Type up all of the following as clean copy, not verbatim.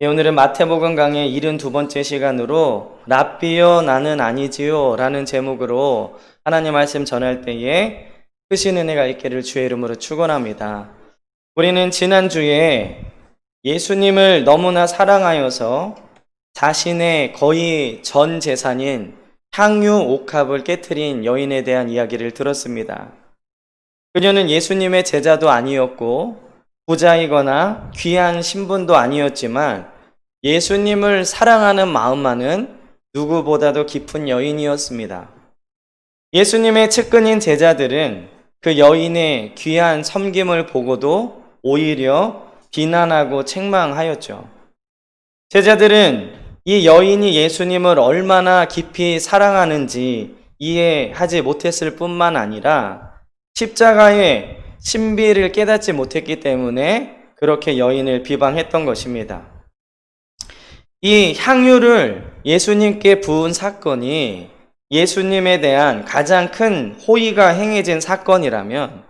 오늘은 마태복음 강의 72번째 시간으로 랍비여 나는 아니지요 라는 제목으로 하나님 말씀 전할 때에 크신 은혜가 있기를 주의 이름으로 축원합니다. 우리는 지난주에 예수님을 너무나 사랑하여서 자신의 거의 전 재산인 향유 옥합을 깨트린 여인에 대한 이야기를 들었습니다. 그녀는 예수님의 제자도 아니었고 부자이거나 귀한 신분도 아니었지만 예수님을 사랑하는 마음만은 누구보다도 깊은 여인이었습니다. 예수님의 측근인 제자들은 그 여인의 귀한 섬김을 보고도 오히려 비난하고 책망하였죠. 제자들은 이 여인이 예수님을 얼마나 깊이 사랑하는지 이해하지 못했을 뿐만 아니라 십자가의 신비를 깨닫지 못했기 때문에 그렇게 여인을 비방했던 것입니다. 이 향유를 예수님께 부은 사건이 예수님에 대한 가장 큰 호의가 행해진 사건이라면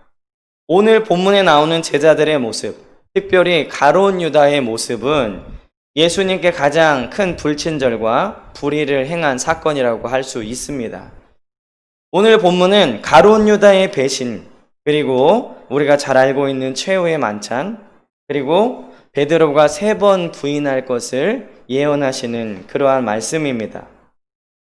오늘 본문에 나오는 제자들의 모습, 특별히 가룟 유다의 모습은 예수님께 가장 큰 불친절과 불의를 행한 사건이라고 할 수 있습니다. 오늘 본문은 가룟 유다의 배신, 그리고 우리가 잘 알고 있는 최후의 만찬, 그리고 베드로가 3번 부인할 것을 예언하시는 그러한 말씀입니다.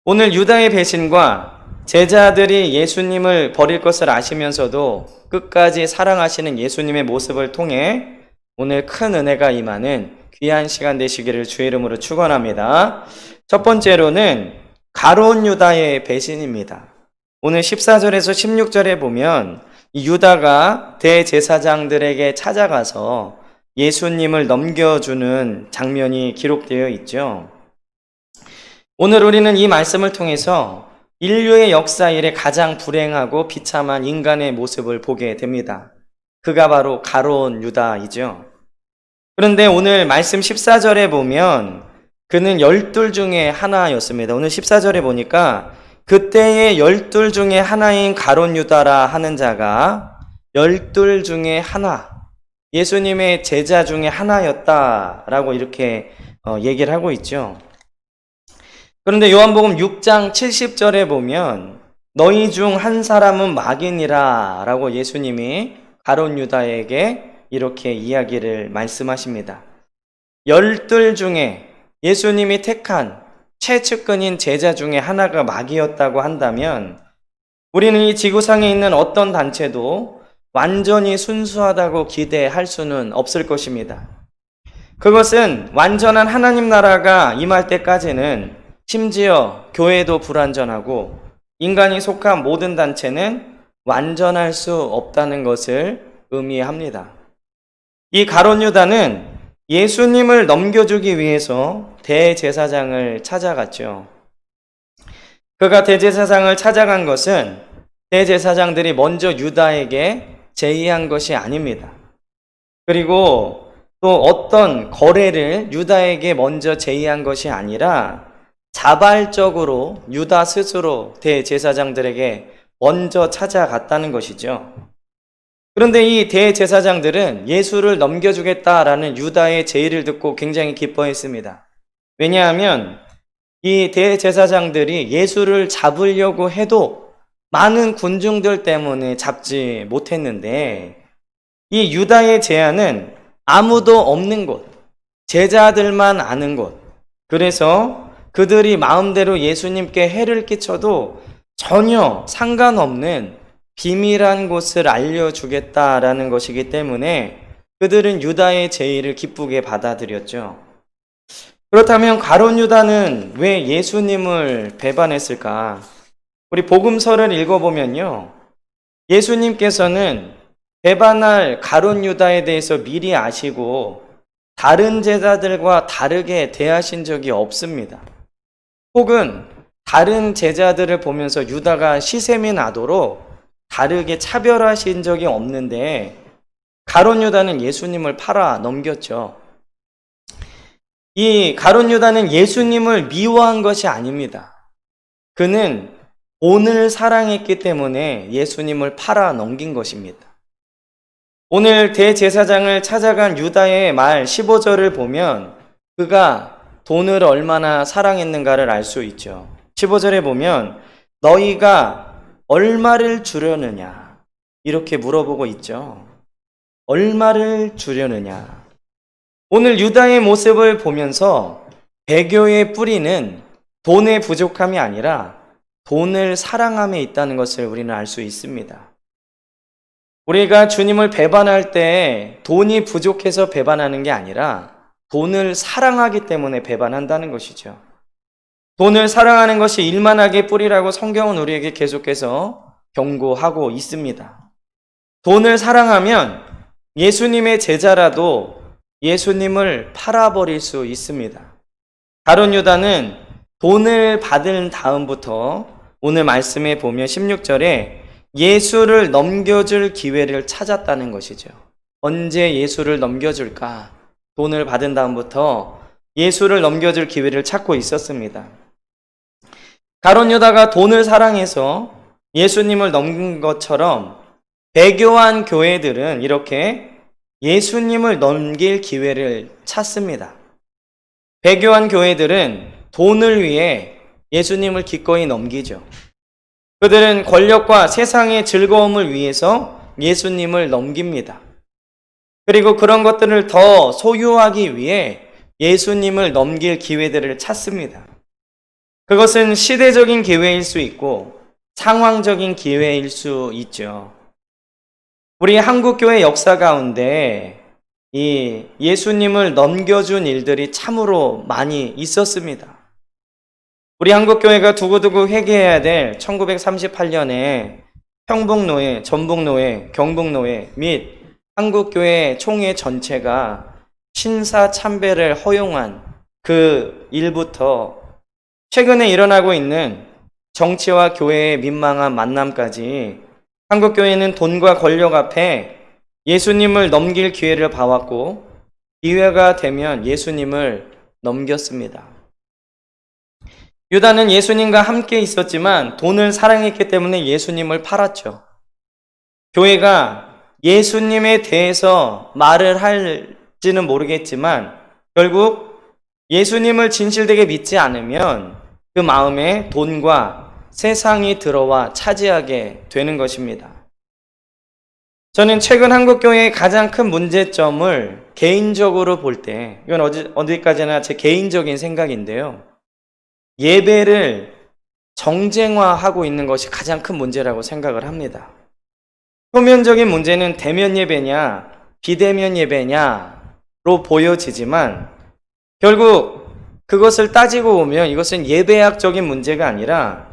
오늘 유다의 배신과 제자들이 예수님을 버릴 것을 아시면서도 끝까지 사랑하시는 예수님의 모습을 통해 오늘 큰 은혜가 임하는 귀한 시간 되시기를 주의 이름으로 축원합니다. 첫 번째로는 가룟 유다의 배신입니다. 오늘 14절에서 16절에 보면 유다가 대제사장들에게 찾아가서 예수님을 넘겨주는 장면이 기록되어 있죠. 오늘 우리는 이 말씀을 통해서 인류의 역사 이래 가장 불행하고 비참한 인간의 모습을 보게 됩니다. 그가 바로 가룟 유다이죠. 그런데 오늘 말씀 14절에 보면 그는 12 중에 하나였습니다. 오늘 14절에 보니까 그때의 12 중에 하나인 가룟 유다라 하는 자가 12 중에 하나, 예수님의 제자 중에 하나였다라고 이렇게 얘기를 하고 있죠. 그런데 요한복음 6장 70절에 보면 너희 중 한 사람은 마귀니라 라고 예수님이 가룟 유다에게 이렇게 이야기를 말씀하십니다. 12 중에 예수님이 택한 최측근인 제자 중에 하나가 마귀였다고 한다면 우리는 이 지구상에 있는 어떤 단체도 완전히 순수하다고 기대할 수는 없을 것입니다. 그것은 완전한 하나님 나라가 임할 때까지는 심지어 교회도 불완전하고 인간이 속한 모든 단체는 완전할 수 없다는 것을 의미합니다. 이 가룟 유다는 예수님을 넘겨주기 위해서 대제사장을 찾아갔죠. 그가 대제사장을 찾아간 것은 대제사장들이 먼저 유다에게 제의한 것이 아닙니다. 그리고 또 어떤 거래를 유다에게 먼저 제의한 것이 아니라 자발적으로 유다 스스로 대제사장들에게 먼저 찾아갔다는 것이죠. 그런데 이 대제사장들은 예수를 넘겨주겠다라는 유다의 제의를 듣고 굉장히 기뻐했습니다. 왜냐하면 이 대제사장들이 예수를 잡으려고 해도 많은 군중들 때문에 잡지 못했는데 이 유다의 제안은 아무도 없는 곳, 제자들만 아는 곳, 그래서 그들이 마음대로 예수님께 해를 끼쳐도 전혀 상관없는 비밀한 곳을 알려주겠다라는 것이기 때문에 그들은 유다의 제의를 기쁘게 받아들였죠. 그렇다면 가룟 유다는 왜 예수님을 배반했을까? 우리 복음서를 읽어보면요, 예수님께서는 배반할 가룟 유다에 대해서 미리 아시고 다른 제자들과 다르게 대하신 적이 없습니다. 혹은 다른 제자들을 보면서 유다가 시샘이 나도록 다르게 차별하신 적이 없는데 가룟 유다는 예수님을 팔아 넘겼죠. 이 가룟 유다는 예수님을 미워한 것이 아닙니다. 그는 본을 사랑했기 때문에 예수님을 팔아 넘긴 것입니다. 오늘 대제사장을 찾아간 유다의 말 15절을 보면 그가 돈을 얼마나 사랑했는가를 알 수 있죠. 15절에 보면 너희가 얼마를 주려느냐 이렇게 물어보고 있죠. 얼마를 주려느냐. 오늘 유다의 모습을 보면서 배교의 뿌리는 돈의 부족함이 아니라 돈을 사랑함에 있다는 것을 우리는 알 수 있습니다. 우리가 주님을 배반할 때 돈이 부족해서 배반하는 게 아니라 돈을 사랑하기 때문에 배반한다는 것이죠. 돈을 사랑하는 것이 일만하게 뿌리라고 성경은 우리에게 계속해서 경고하고 있습니다. 돈을 사랑하면 예수님의 제자라도 예수님을 팔아버릴 수 있습니다. 가룟 유다는 돈을 받은 다음부터 오늘 말씀에 보면 16절에 예수를 넘겨줄 기회를 찾았다는 것이죠. 언제 예수를 넘겨줄까? 돈을 받은 다음부터 예수를 넘겨줄 기회를 찾고 있었습니다. 가룟 유다가 돈을 사랑해서 예수님을 넘긴 것처럼 배교한 교회들은 이렇게 예수님을 넘길 기회를 찾습니다. 배교한 교회들은 돈을 위해 예수님을 기꺼이 넘기죠. 그들은 권력과 세상의 즐거움을 위해서 예수님을 넘깁니다. 그리고 그런 것들을 더 소유하기 위해 예수님을 넘길 기회들을 찾습니다. 그것은 시대적인 기회일 수 있고 상황적인 기회일 수 있죠. 우리 한국교회 역사 가운데 이 예수님을 넘겨준 일들이 참으로 많이 있었습니다. 우리 한국교회가 두고두고 회개해야 될 1938년에 평북노회, 전북노회, 경북노회 및 한국교회 총회 전체가 신사참배를 허용한 그 일부터 최근에 일어나고 있는 정치와 교회의 민망한 만남까지 한국교회는 돈과 권력 앞에 예수님을 넘길 기회를 봐왔고 기회가 되면 예수님을 넘겼습니다. 유다는 예수님과 함께 있었지만 돈을 사랑했기 때문에 예수님을 팔았죠. 교회가 예수님에 대해서 말을 할지는 모르겠지만 결국 예수님을 진실되게 믿지 않으면 그 마음에 돈과 세상이 들어와 차지하게 되는 것입니다. 저는 최근 한국교회의 가장 큰 문제점을 개인적으로 볼 때, 이건 어디까지나 제 개인적인 생각인데요. 예배를 정쟁화하고 있는 것이 가장 큰 문제라고 생각을 합니다. 표면적인 문제는 대면 예배냐, 비대면 예배냐로 보여지지만 결국 그것을 따지고 보면 이것은 예배학적인 문제가 아니라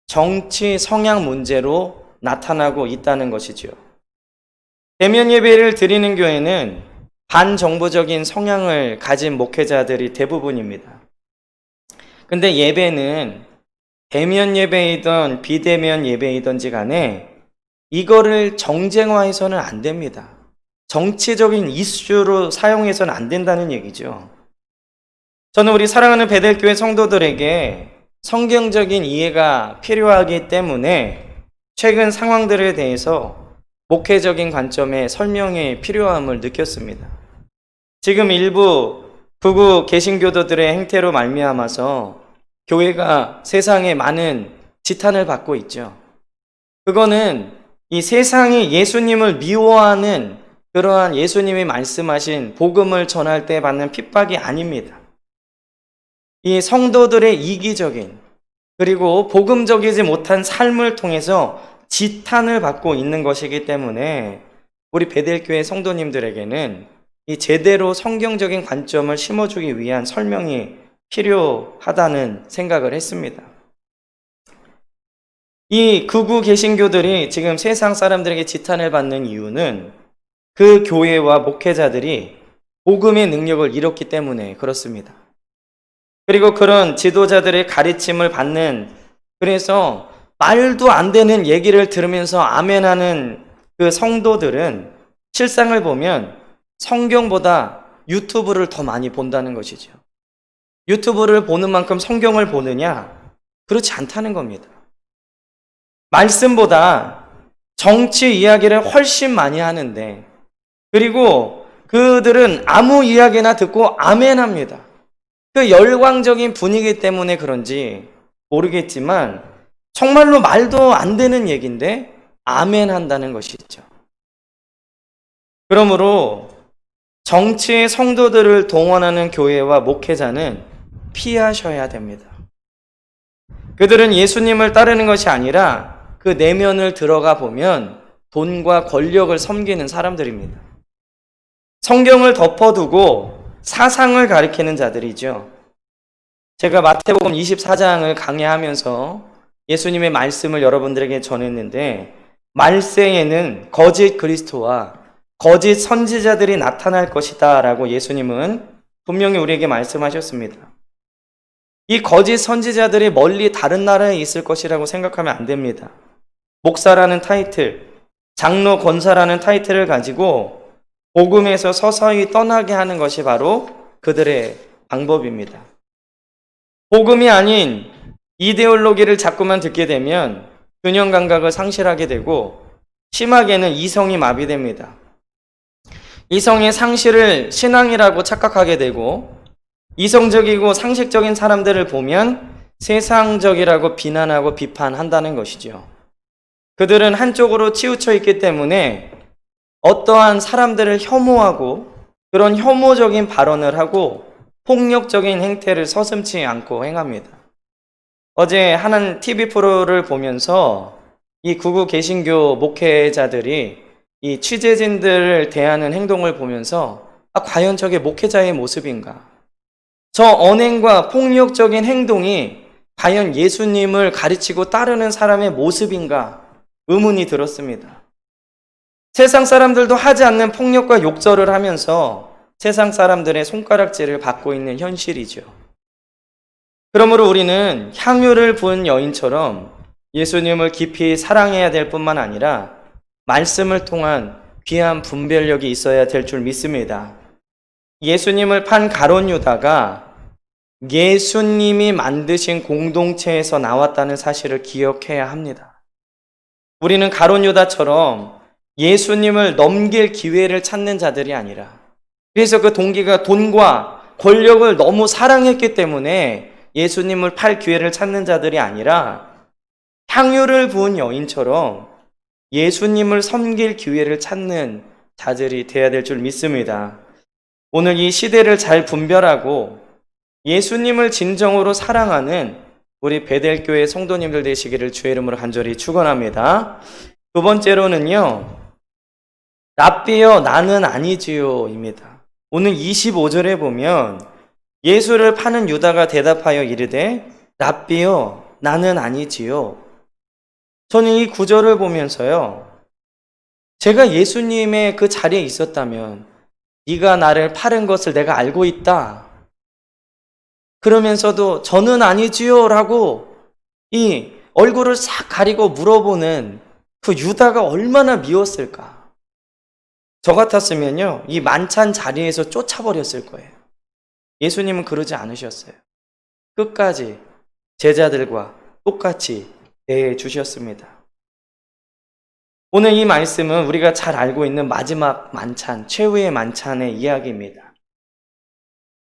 정치 성향 문제로 나타나고 있다는 것이죠. 대면 예배를 드리는 교회는 반정부적인 성향을 가진 목회자들이 대부분입니다. 근데 예배는 대면 예배이든 비대면 예배이든지 간에 이거를 정쟁화해서는 안 됩니다. 정치적인 이슈로 사용해서는 안 된다는 얘기죠. 저는 우리 사랑하는 베델교회 성도들에게 성경적인 이해가 필요하기 때문에 최근 상황들에 대해서 목회적인 관점의 설명이 필요함을 느꼈습니다. 지금 일부 극우 개신교도들의 행태로 말미암아서 교회가 세상에 많은 지탄을 받고 있죠. 그거는 이 세상이 예수님을 미워하는 그러한 예수님이 말씀하신 복음을 전할 때 받는 핍박이 아닙니다. 이 성도들의 이기적인 그리고 복음적이지 못한 삶을 통해서 지탄을 받고 있는 것이기 때문에 우리 베델교회 성도님들에게는 이 제대로 성경적인 관점을 심어주기 위한 설명이 필요하다는 생각을 했습니다. 이 극우 개신교들이 지금 세상 사람들에게 지탄을 받는 이유는 그 교회와 목회자들이 복음의 능력을 잃었기 때문에 그렇습니다. 그리고 그런 지도자들의 가르침을 받는, 그래서 말도 안 되는 얘기를 들으면서 아멘하는 그 성도들은 실상을 보면 성경보다 유튜브를 더 많이 본다는 것이죠. 유튜브를 보는 만큼 성경을 보느냐? 그렇지 않다는 겁니다. 말씀보다 정치 이야기를 훨씬 많이 하는데, 그리고 그들은 아무 이야기나 듣고 아멘합니다. 그 열광적인 분위기 때문에 그런지 모르겠지만 정말로 말도 안 되는 얘기인데 아멘 한다는 것이죠. 그러므로 정치의 성도들을 동원하는 교회와 목회자는 피하셔야 됩니다. 그들은 예수님을 따르는 것이 아니라 그 내면을 들어가 보면 돈과 권력을 섬기는 사람들입니다. 성경을 덮어두고 사상을 가리키는 자들이죠. 제가 마태복음 24장을 강의하면서 예수님의 말씀을 여러분들에게 전했는데, 말세에는 거짓 그리스도와 거짓 선지자들이 나타날 것이다 라고 예수님은 분명히 우리에게 말씀하셨습니다. 이 거짓 선지자들이 멀리 다른 나라에 있을 것이라고 생각하면 안 됩니다. 목사라는 타이틀, 장로 권사라는 타이틀을 가지고 복음에서 서서히 떠나게 하는 것이 바로 그들의 방법입니다. 복음이 아닌 이데올로기를 자꾸만 듣게 되면 균형 감각을 상실하게 되고 심하게는 이성이 마비됩니다. 이성의 상실을 신앙이라고 착각하게 되고 이성적이고 상식적인 사람들을 보면 세상적이라고 비난하고 비판한다는 것이죠. 그들은 한쪽으로 치우쳐 있기 때문에 어떠한 사람들을 혐오하고 그런 혐오적인 발언을 하고 폭력적인 행태를 서슴지 않고 행합니다. 어제 한 TV 프로를 보면서 이 구구 개신교 목회자들이 이 취재진들을 대하는 행동을 보면서 과연 저게 목회자의 모습인가? 저 언행과 폭력적인 행동이 과연 예수님을 가르치고 따르는 사람의 모습인가? 의문이 들었습니다. 세상 사람들도 하지 않는 폭력과 욕설을 하면서 세상 사람들의 손가락질을 받고 있는 현실이죠. 그러므로 우리는 향유를 부은 여인처럼 예수님을 깊이 사랑해야 될 뿐만 아니라 말씀을 통한 귀한 분별력이 있어야 될 줄 믿습니다. 예수님을 판 가룟 유다가 예수님이 만드신 공동체에서 나왔다는 사실을 기억해야 합니다. 우리는 가룟 유다처럼 예수님을 넘길 기회를 찾는 자들이 아니라, 그래서 그 동기가 돈과 권력을 너무 사랑했기 때문에 예수님을 팔 기회를 찾는 자들이 아니라 향유를 부은 여인처럼 예수님을 섬길 기회를 찾는 자들이 되어야 될 줄 믿습니다. 오늘 이 시대를 잘 분별하고 예수님을 진정으로 사랑하는 우리 베델교회 성도님들 되시기를 주의 이름으로 간절히 축원합니다. 두 번째로는요, 랍비여 나는 아니지요 입니다. 오늘 25절에 보면 예수를 파는 유다가 대답하여 이르되 랍비여 나는 아니지요. 저는 이 구절을 보면서요, 제가 예수님의 그 자리에 있었다면 네가 나를 파는 것을 내가 알고 있다, 그러면서도 저는 아니지요 라고 이 얼굴을 싹 가리고 물어보는 그 유다가 얼마나 미웠을까. 저 같았으면요 이 만찬 자리에서 쫓아버렸을 거예요. 예수님은 그러지 않으셨어요. 끝까지 제자들과 똑같이 대해 주셨습니다. 오늘 이 말씀은 우리가 잘 알고 있는 마지막 만찬, 최후의 만찬의 이야기입니다.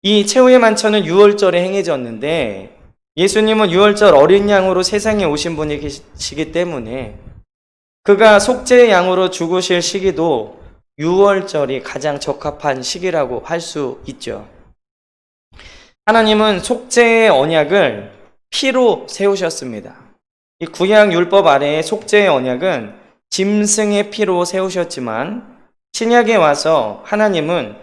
이 최후의 만찬은 유월절에 행해졌는데 예수님은 유월절 어린 양으로 세상에 오신 분이시기 때문에 그가 속죄의 양으로 죽으실 시기도 유월절이 가장 적합한 시기라고 할 수 있죠. 하나님은 속죄의 언약을 피로 세우셨습니다. 이 구약 율법 아래의 속죄의 언약은 짐승의 피로 세우셨지만 신약에 와서 하나님은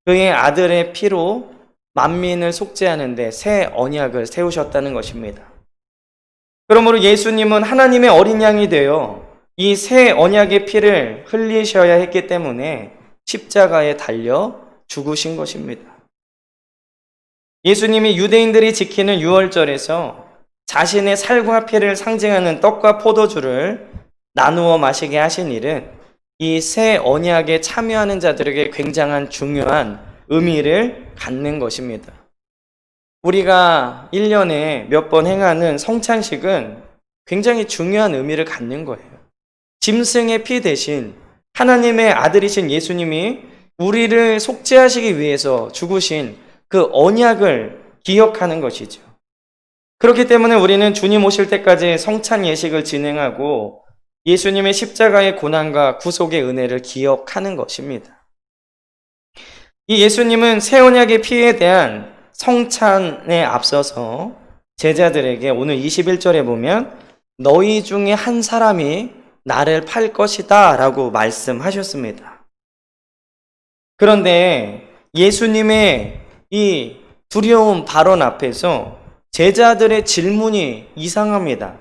그의 아들의 피로 만민을 속죄하는데 새 언약을 세우셨다는 것입니다. 그러므로 예수님은 하나님의 어린 양이 되어 이 새 언약의 피를 흘리셔야 했기 때문에 십자가에 달려 죽으신 것입니다. 예수님이 유대인들이 지키는 유월절에서 자신의 살과 피를 상징하는 떡과 포도주를 나누어 마시게 하신 일은 이 새 언약에 참여하는 자들에게 굉장한 중요한 의미를 갖는 것입니다. 우리가 1년에 몇 번 행하는 성찬식은 굉장히 중요한 의미를 갖는 거예요. 짐승의 피 대신 하나님의 아들이신 예수님이 우리를 속죄하시기 위해서 죽으신 그 언약을 기억하는 것이죠. 그렇기 때문에 우리는 주님 오실 때까지 성찬 예식을 진행하고 예수님의 십자가의 고난과 구속의 은혜를 기억하는 것입니다. 이 예수님은 새 언약의 피에 대한 성찬에 앞서서 제자들에게 오늘 21절에 보면 너희 중에 한 사람이 나를 팔 것이다 라고 말씀하셨습니다. 그런데 예수님의 이 두려운 발언 앞에서 제자들의 질문이 이상합니다.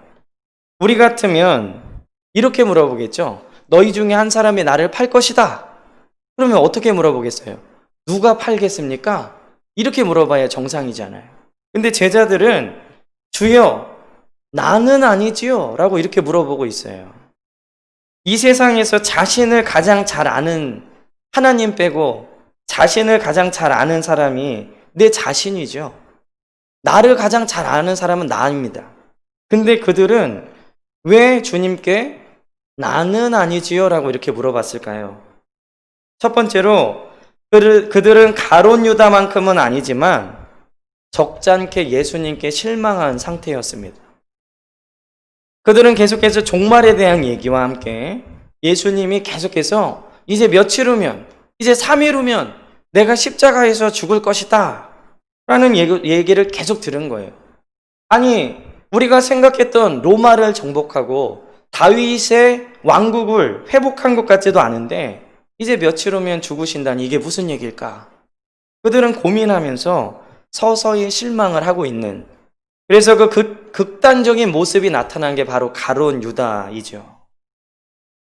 우리 같으면 이렇게 물어보겠죠. 너희 중에 한 사람이 나를 팔 것이다. 그러면 어떻게 물어보겠어요? 누가 팔겠습니까? 이렇게 물어봐야 정상이잖아요. 근데 제자들은 주여, 나는 아니지요? 라고 이렇게 물어보고 있어요. 이 세상에서 자신을 가장 잘 아는 하나님 빼고 자신을 가장 잘 아는 사람이 내 자신이죠. 나를 가장 잘 아는 사람은 나입니다. 근데 그들은 왜 주님께 나는 아니지요? 라고 이렇게 물어봤을까요? 첫 번째로 그들은 가룟 유다만큼은 아니지만 적잖게 예수님께 실망한 상태였습니다. 그들은 계속해서 종말에 대한 얘기와 함께 예수님이 계속해서 이제 며칠 후면, 이제 3일 후면 내가 십자가에서 죽을 것이다 라는 얘기를 계속 들은 거예요. 아니, 우리가 생각했던 로마를 정복하고 다윗의 왕국을 회복한 것 같지도 않은데 이제 며칠 후면 죽으신다니 이게 무슨 얘기일까? 그들은 고민하면서 서서히 실망을 하고 있는, 그래서 그 극단적인 모습이 나타난 게 바로 가룟 유다이죠.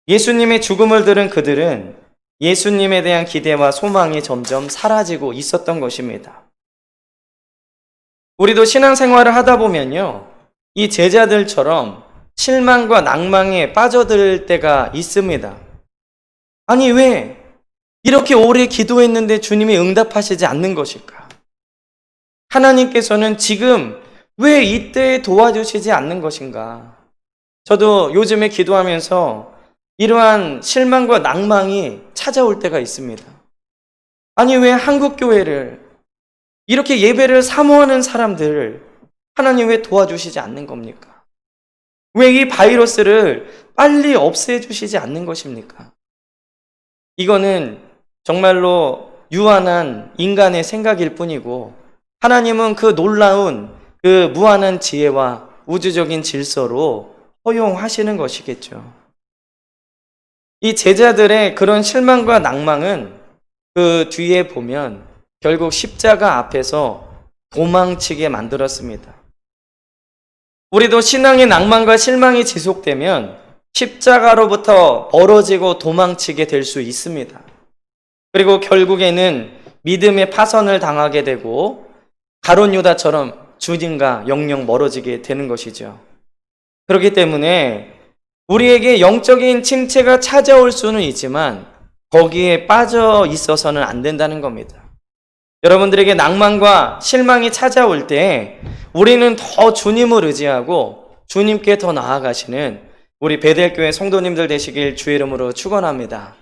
예수님의 죽음을 들은 그들은 예수님에 대한 기대와 소망이 점점 사라지고 있었던 것입니다. 우리도 신앙생활을 하다 보면요, 이 제자들처럼 실망과 낭망에 빠져들 때가 있습니다. 아니, 왜 이렇게 오래 기도했는데 주님이 응답하시지 않는 것일까? 하나님께서는 지금 왜 이때 도와주시지 않는 것인가? 저도 요즘에 기도하면서 이러한 실망과 낭망이 찾아올 때가 있습니다. 아니, 왜 한국교회를 이렇게 예배를 사모하는 사람들을 하나님 왜 도와주시지 않는 겁니까? 왜 이 바이러스를 빨리 없애주시지 않는 것입니까? 이거는 정말로 유한한 인간의 생각일 뿐이고 하나님은 그 놀라운 그 무한한 지혜와 우주적인 질서로 허용하시는 것이겠죠. 이 제자들의 그런 실망과 낭망은 그 뒤에 보면 결국 십자가 앞에서 도망치게 만들었습니다. 우리도 신앙의 낭만과 실망이 지속되면 십자가로부터 멀어지고 도망치게 될 수 있습니다. 그리고 결국에는 믿음의 파선을 당하게 되고 가룟 유다처럼 주님과 영영 멀어지게 되는 것이죠. 그렇기 때문에 우리에게 영적인 침체가 찾아올 수는 있지만 거기에 빠져 있어서는 안 된다는 겁니다. 여러분들에게 낭만과 실망이 찾아올 때 우리는 더 주님을 의지하고 주님께 더 나아가시는 우리 베델교회 성도님들 되시길 주의 이름으로 축원합니다.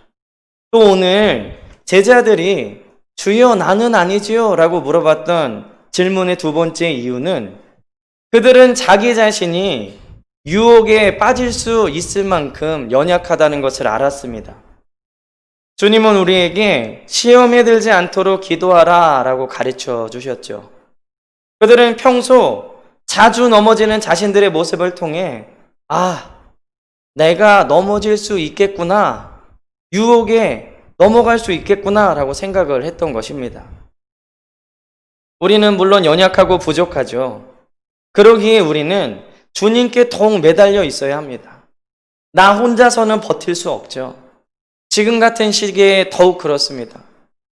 또 오늘 제자들이 주여 나는 아니지요 라고 물어봤던 질문의 두 번째 이유는 그들은 자기 자신이 유혹에 빠질 수 있을 만큼 연약하다는 것을 알았습니다. 주님은 우리에게 시험에 들지 않도록 기도하라 라고 가르쳐 주셨죠. 그들은 평소 자주 넘어지는 자신들의 모습을 통해 내가 넘어질 수 있겠구나, 유혹에 넘어갈 수 있겠구나 라고 생각을 했던 것입니다. 우리는 물론 연약하고 부족하죠. 그러기에 우리는 주님께 더욱 매달려 있어야 합니다. 나 혼자서는 버틸 수 없죠. 지금 같은 시기에 더욱 그렇습니다.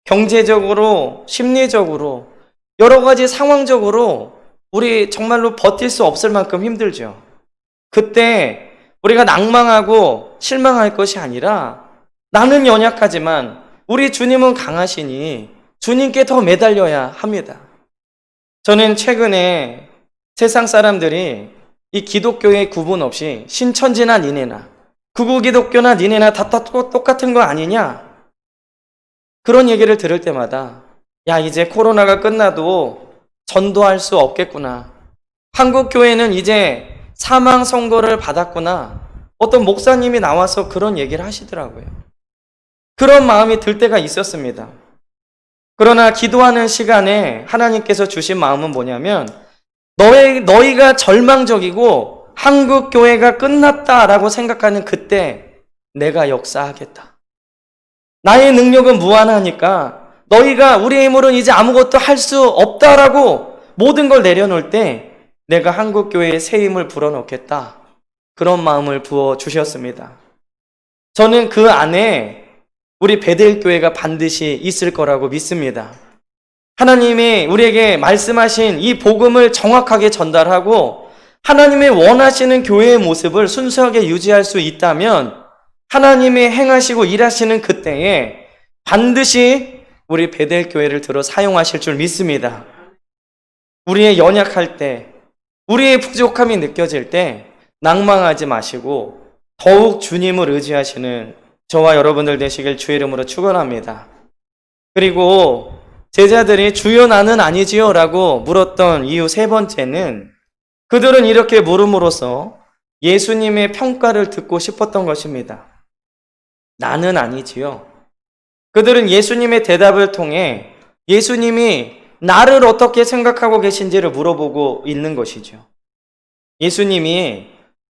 경제적으로, 심리적으로, 여러 가지 상황적으로 우리 정말로 버틸 수 없을 만큼 힘들죠. 그때 우리가 낭망하고 실망할 것이 아니라 나는 연약하지만 우리 주님은 강하시니 주님께 더 매달려야 합니다. 저는 최근에 세상 사람들이 이 기독교의 구분 없이 신천지나 니네나 극우 기독교나 니네나 다 똑같은 거 아니냐? 그런 얘기를 들을 때마다 야, 이제 코로나가 끝나도 전도할 수 없겠구나. 한국 교회는 이제 사망 선고를 받았구나. 어떤 목사님이 나와서 그런 얘기를 하시더라고요. 그런 마음이 들 때가 있었습니다. 그러나 기도하는 시간에 하나님께서 주신 마음은 뭐냐면 너희가 절망적이고 한국 교회가 끝났다라고 생각하는 그때 내가 역사하겠다. 나의 능력은 무한하니까 너희가 우리의 힘으로는 이제 아무것도 할 수 없다라고 모든 걸 내려놓을 때 내가 한국 교회에 새 힘을 불어넣겠다. 그런 마음을 부어 주셨습니다. 저는 그 안에 우리 베델 교회가 반드시 있을 거라고 믿습니다. 하나님이 우리에게 말씀하신 이 복음을 정확하게 전달하고 하나님이 원하시는 교회의 모습을 순수하게 유지할 수 있다면 하나님이 행하시고 일하시는 그때에 반드시 우리 베델 교회를 들어 사용하실 줄 믿습니다. 우리의 연약할 때, 우리의 부족함이 느껴질 때 낭망하지 마시고 더욱 주님을 의지하시는 저와 여러분들 되시길 주의 이름으로 축원합니다. 그리고 제자들이 주여 나는 아니지요? 라고 물었던 이유 세 번째는 그들은 이렇게 물음으로써 예수님의 평가를 듣고 싶었던 것입니다. 나는 아니지요. 그들은 예수님의 대답을 통해 예수님이 나를 어떻게 생각하고 계신지를 물어보고 있는 것이죠. 예수님이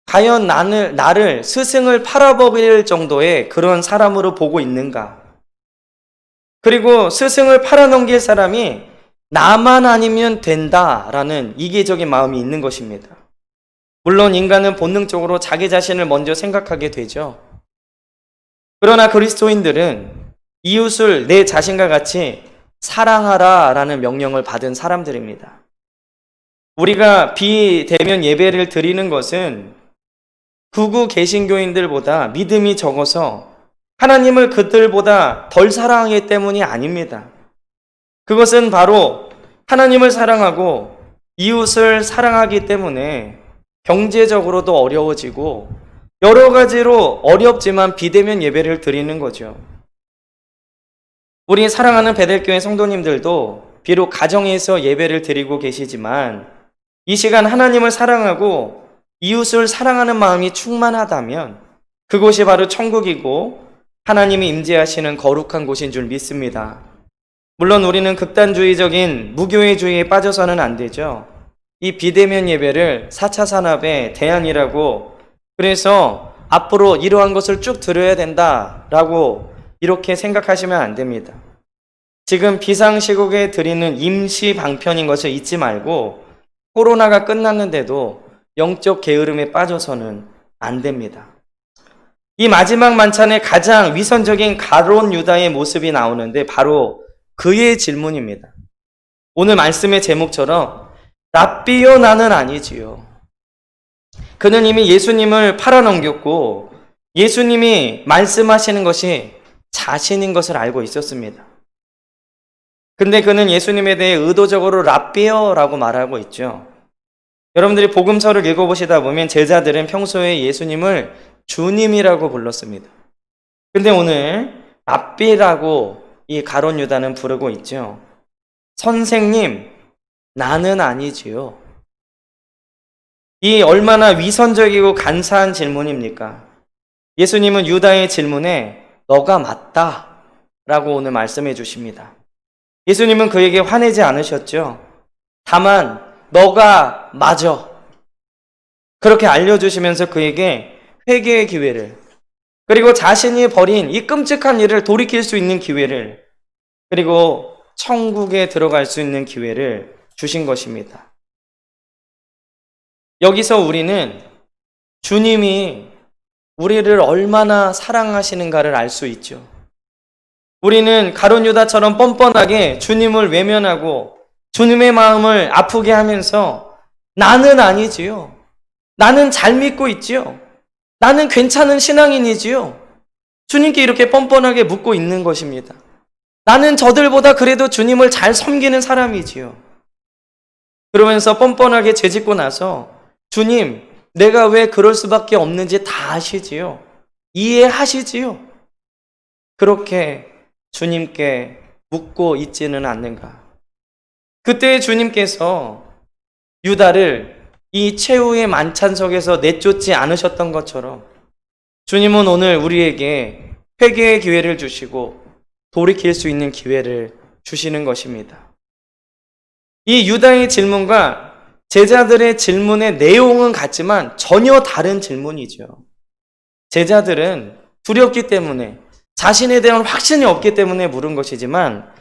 과연 나를 스승을 팔아버릴 정도의 그런 사람으로 보고 있는가? 그리고 스승을 팔아넘길 사람이 나만 아니면 된다라는 이기적인 마음이 있는 것입니다. 물론 인간은 본능적으로 자기 자신을 먼저 생각하게 되죠. 그러나 그리스도인들은 이웃을 내 자신과 같이 사랑하라 라는 명령을 받은 사람들입니다. 우리가 비대면 예배를 드리는 것은 극우 개신교인들보다 믿음이 적어서 하나님을 그들보다 덜 사랑하기 때문이 아닙니다. 그것은 바로 하나님을 사랑하고 이웃을 사랑하기 때문에 경제적으로도 어려워지고 여러 가지로 어렵지만 비대면 예배를 드리는 거죠. 우리 사랑하는 베델교회 성도님들도 비록 가정에서 예배를 드리고 계시지만 이 시간 하나님을 사랑하고 이웃을 사랑하는 마음이 충만하다면 그곳이 바로 천국이고 하나님이 임재하시는 거룩한 곳인 줄 믿습니다. 물론 우리는 극단주의적인 무교회주의에 빠져서는 안 되죠. 이 비대면 예배를 4차 산업의 대안이라고 그래서 앞으로 이러한 것을 쭉 들어야 된다라고 이렇게 생각하시면 안 됩니다. 지금 비상시국에 드리는 임시 방편인 것을 잊지 말고 코로나가 끝났는데도 영적 게으름에 빠져서는 안 됩니다. 이 마지막 만찬의 가장 위선적인 가룟 유다의 모습이 나오는데 바로 그의 질문입니다. 오늘 말씀의 제목처럼 랍비요 나는 아니지요. 그는 이미 예수님을 팔아넘겼고 예수님이 말씀하시는 것이 자신인 것을 알고 있었습니다. 근데 그는 예수님에 대해 의도적으로 랍비요라고 말하고 있죠. 여러분들이 복음서를 읽어보시다 보면 제자들은 평소에 예수님을 주님이라고 불렀습니다. 근데 오늘 랍비라고 이 가룟 유다는 부르고 있죠. 선생님, 나는 아니지요. 이 얼마나 위선적이고 간사한 질문입니까? 예수님은 유다의 질문에 너가 맞다 라고 오늘 말씀해 주십니다. 예수님은 그에게 화내지 않으셨죠. 다만 너가 맞아 그렇게 알려주시면서 그에게 회개의 기회를 그리고 자신이 벌인 이 끔찍한 일을 돌이킬 수 있는 기회를 그리고 천국에 들어갈 수 있는 기회를 주신 것입니다. 여기서 우리는 주님이 우리를 얼마나 사랑하시는가를 알 수 있죠. 우리는 가룟 유다처럼 뻔뻔하게 주님을 외면하고 주님의 마음을 아프게 하면서 나는 아니지요. 나는 잘 믿고 있지요. 나는 괜찮은 신앙인이지요. 주님께 이렇게 뻔뻔하게 묻고 있는 것입니다. 나는 저들보다 그래도 주님을 잘 섬기는 사람이지요. 그러면서 뻔뻔하게 죄짓고 나서 주님, 내가 왜 그럴 수밖에 없는지 다 아시지요. 이해하시지요. 그렇게 주님께 묻고 있지는 않는가. 그때 주님께서 유다를 이 최후의 만찬 속에서 내쫓지 않으셨던 것처럼 주님은 오늘 우리에게 회개의 기회를 주시고 돌이킬 수 있는 기회를 주시는 것입니다. 이 유다의 질문과 제자들의 질문의 내용은 같지만 전혀 다른 질문이죠. 제자들은 두렵기 때문에, 자신에 대한 확신이 없기 때문에 물은 것이지만,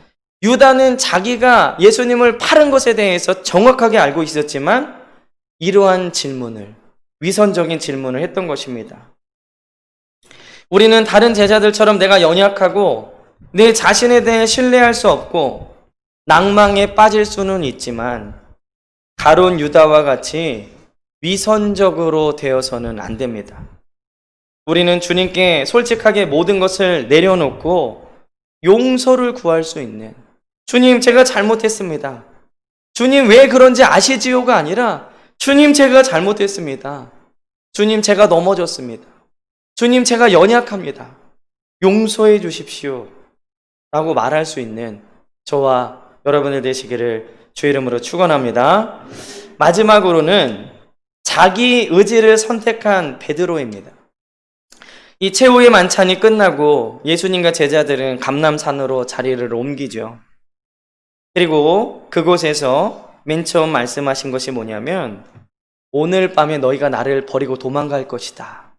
유다는 자기가 예수님을 파는 것에 대해서 정확하게 알고 있었지만 이러한 질문을, 위선적인 질문을 했던 것입니다. 우리는 다른 제자들처럼 내가 연약하고 내 자신에 대해 신뢰할 수 없고 낭망에 빠질 수는 있지만 가룟 유다와 같이 위선적으로 되어서는 안 됩니다. 우리는 주님께 솔직하게 모든 것을 내려놓고 용서를 구할 수 있는, 주님 제가 잘못했습니다, 주님 왜 그런지 아시지요가 아니라 주님 제가 잘못했습니다, 주님 제가 넘어졌습니다, 주님 제가 연약합니다, 용서해 주십시오 라고 말할 수 있는 저와 여러분들 되시기를 주의 이름으로 축원합니다. 마지막으로는 자기 의지를 선택한 베드로입니다. 이 최후의 만찬이 끝나고 예수님과 제자들은 감람산으로 자리를 옮기죠. 그리고 그곳에서 맨 처음 말씀하신 것이 뭐냐면 오늘 밤에 너희가 나를 버리고 도망갈 것이다.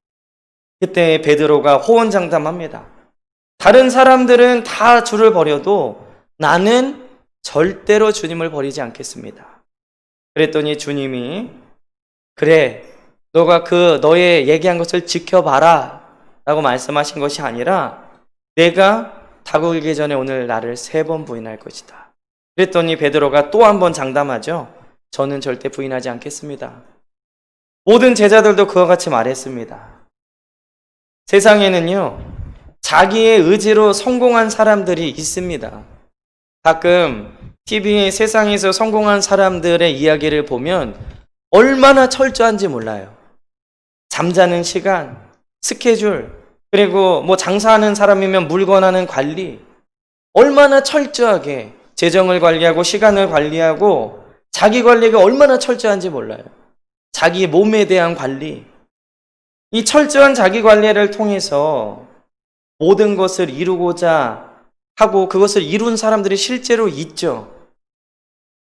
그때 베드로가 호언장담합니다. 다른 사람들은 다 주를 버려도 나는 절대로 주님을 버리지 않겠습니다. 그랬더니 주님이 그래, 너가 너의 얘기한 것을 지켜봐라 라고 말씀하신 것이 아니라 내가 다구기 전에 오늘 나를 3번 부인할 것이다. 그랬더니 베드로가 또 한 번 장담하죠. 저는 절대 부인하지 않겠습니다. 모든 제자들도 그와 같이 말했습니다. 세상에는요, 자기의 의지로 성공한 사람들이 있습니다. 가끔 TV 세상에서 성공한 사람들의 이야기를 보면 얼마나 철저한지 몰라요. 잠자는 시간, 스케줄, 그리고 장사하는 사람이면 물건하는 관리, 얼마나 철저하게 재정을 관리하고 시간을 관리하고 자기 관리가 얼마나 철저한지 몰라요. 자기 몸에 대한 관리, 이 철저한 자기 관리를 통해서 모든 것을 이루고자 하고 그것을 이룬 사람들이 실제로 있죠.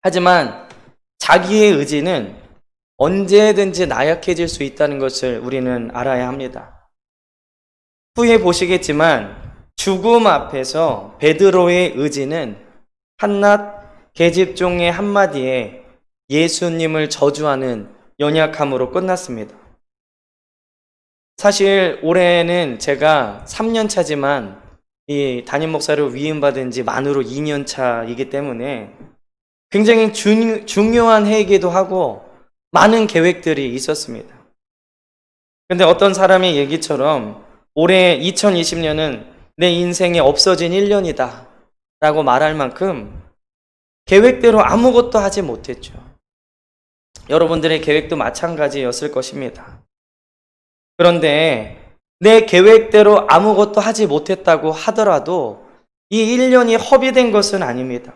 하지만 자기의 의지는 언제든지 나약해질 수 있다는 것을 우리는 알아야 합니다. 후에 보시겠지만 죽음 앞에서 베드로의 의지는 한낱 계집종의 한마디에 예수님을 저주하는 연약함으로 끝났습니다. 사실 올해는 제가 3년 차지만 이 담임 목사로 위임받은 지 만으로 2년 차이기 때문에 굉장히 중요한 해이기도 하고 많은 계획들이 있었습니다. 근데 어떤 사람의 얘기처럼 올해 2020년은 내 인생에 없어진 1년이다 라고 말할 만큼 계획대로 아무것도 하지 못했죠. 여러분들의 계획도 마찬가지였을 것입니다. 그런데 내 계획대로 아무것도 하지 못했다고 하더라도 이 1년이 허비된 것은 아닙니다.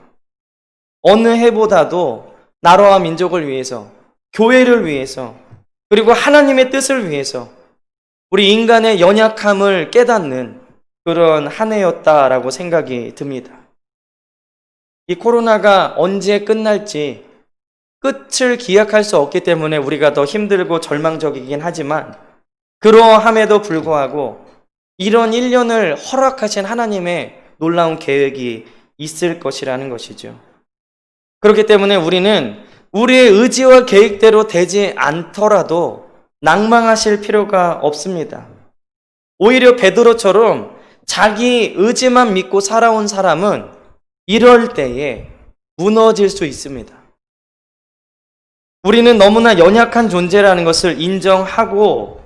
어느 해보다도 나라와 민족을 위해서, 교회를 위해서, 그리고 하나님의 뜻을 위해서 우리 인간의 연약함을 깨닫는 그런 한 해였다라고 생각이 듭니다. 이 코로나가 언제 끝날지 끝을 기약할 수 없기 때문에 우리가 더 힘들고 절망적이긴 하지만 그러함에도 불구하고 이런 1년을 허락하신 하나님의 놀라운 계획이 있을 것이라는 것이죠. 그렇기 때문에 우리는 우리의 의지와 계획대로 되지 않더라도 낭망하실 필요가 없습니다. 오히려 베드로처럼 자기 의지만 믿고 살아온 사람은 이럴 때에 무너질 수 있습니다. 우리는 너무나 연약한 존재라는 것을 인정하고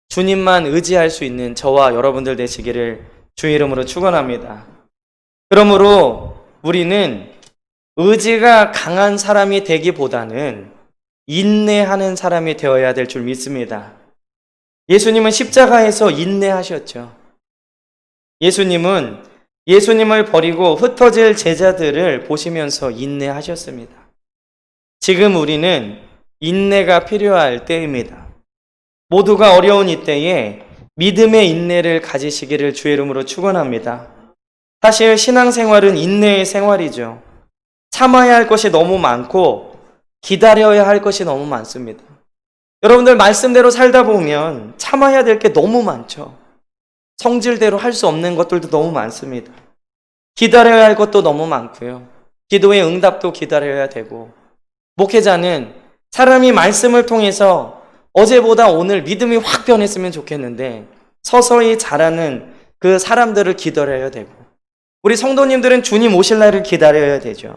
주님만 의지할 수 있는 저와 여러분들 되시기를 주의 이름으로 축원합니다. 그러므로 우리는 의지가 강한 사람이 되기보다는 인내하는 사람이 되어야 될 줄 믿습니다. 예수님은 십자가에서 인내하셨죠. 예수님은 예수님을 버리고 흩어질 제자들을 보시면서 인내하셨습니다. 지금 우리는 인내가 필요할 때입니다. 모두가 어려운 이때에 믿음의 인내를 가지시기를 주의 이름으로 축원합니다. 사실 신앙생활은 인내의 생활이죠. 참아야 할 것이 너무 많고 기다려야 할 것이 너무 많습니다. 여러분들 말씀대로 살다 보면 참아야 될 게 너무 많죠. 성질대로 할 수 없는 것들도 너무 많습니다. 기다려야 할 것도 너무 많고요. 기도의 응답도 기다려야 되고, 목회자는 사람이 말씀을 통해서 어제보다 오늘 믿음이 확 변했으면 좋겠는데 서서히 자라는 그 사람들을 기다려야 되고, 우리 성도님들은 주님 오실 날을 기다려야 되죠.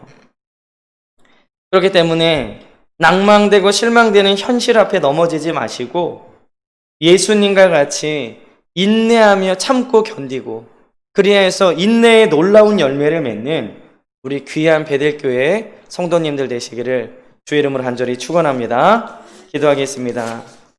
그렇기 때문에 낭망되고 실망되는 현실 앞에 넘어지지 마시고 예수님과 같이 인내하며 참고 견디고, 그리하여서 인내의 놀라운 열매를 맺는 우리 귀한 베델교회 성도님들 되시기를 주의 이름으로 간절히 축원합니다. 기도하겠습니다.